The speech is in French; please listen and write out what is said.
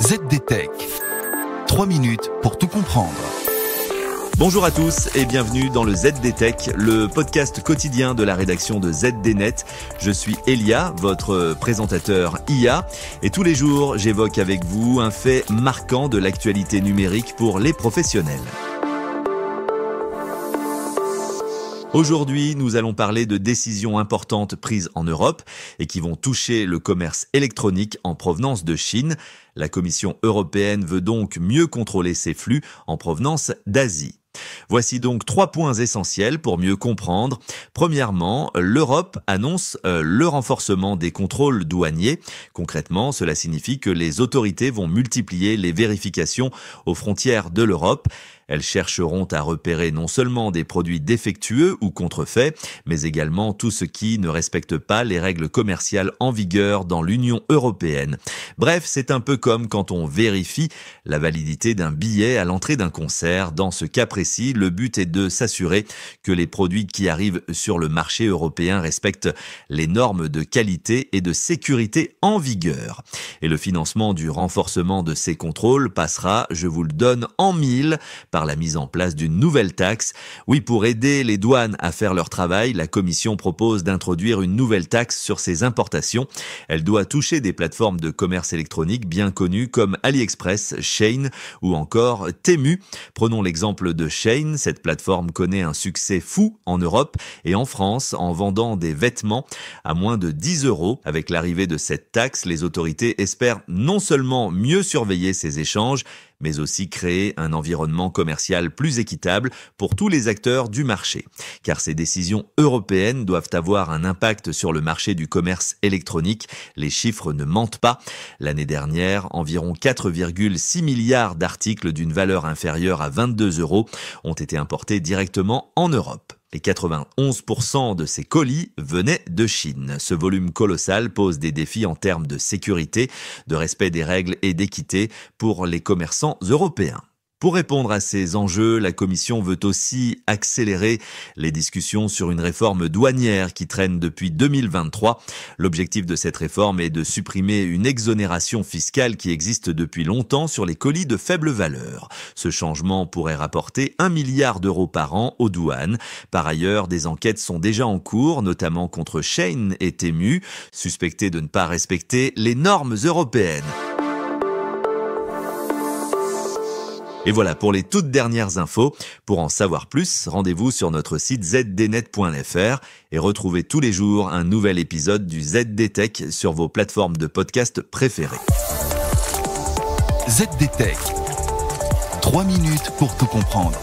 ZDTech. 3 minutes pour tout comprendre. Bonjour à tous et bienvenue dans le ZDTech, le podcast quotidien de la rédaction de ZDNet. Je suis Elia, votre présentateur IA, et tous les jours j'évoque avec vous un fait marquant de l'actualité numérique pour les professionnels. Aujourd'hui, nous allons parler de décisions importantes prises en Europe et qui vont toucher le commerce électronique en provenance de Chine. La Commission européenne veut donc mieux contrôler ces flux en provenance d'Asie. Voici donc 3 points essentiels pour mieux comprendre. Premièrement, l'Europe annonce le renforcement des contrôles douaniers. Concrètement, cela signifie que les autorités vont multiplier les vérifications aux frontières de l'Europe. Elles chercheront à repérer non seulement des produits défectueux ou contrefaits, mais également tout ce qui ne respecte pas les règles commerciales en vigueur dans l'Union européenne. Bref, c'est un peu comme quand on vérifie la validité d'un billet à l'entrée d'un concert. Dans ce cas précis, le but est de s'assurer que les produits qui arrivent sur le marché européen respectent les normes de qualité et de sécurité en vigueur. Et le financement du renforcement de ces contrôles passera, je vous le donne en mille, par la mise en place d'une nouvelle taxe. Oui, pour aider les douanes à faire leur travail, la Commission propose d'introduire une nouvelle taxe sur ces importations. Elle doit toucher des plateformes de commerce électronique bien connues comme AliExpress, Shein ou encore Temu. Prenons l'exemple de Shein. Cette plateforme connaît un succès fou en Europe et en France en vendant des vêtements à moins de 10 €. Avec l'arrivée de cette taxe, les autorités espèrent non seulement mieux surveiller ces échanges, mais aussi créer un environnement commercial plus équitable pour tous les acteurs du marché. Car ces décisions européennes doivent avoir un impact sur le marché du commerce électronique. Les chiffres ne mentent pas. L'année dernière, environ 4,6 milliards d'articles d'une valeur inférieure à 22 € ont été importés directement en Europe. Et 91% de ces colis venaient de Chine. Ce volume colossal pose des défis en termes de sécurité, de respect des règles et d'équité pour les commerçants européens. Pour répondre à ces enjeux, la Commission veut aussi accélérer les discussions sur une réforme douanière qui traîne depuis 2023. L'objectif de cette réforme est de supprimer une exonération fiscale qui existe depuis longtemps sur les colis de faible valeur. Ce changement pourrait rapporter 1 milliard d'euros par an aux douanes. Par ailleurs, des enquêtes sont déjà en cours, notamment contre Shein et Temu, suspectés de ne pas respecter les normes européennes. Et voilà pour les toutes dernières infos. Pour en savoir plus, rendez-vous sur notre site zdnet.fr et retrouvez tous les jours un nouvel épisode du ZDTech sur vos plateformes de podcast préférées. ZDTech. 3 minutes pour tout comprendre.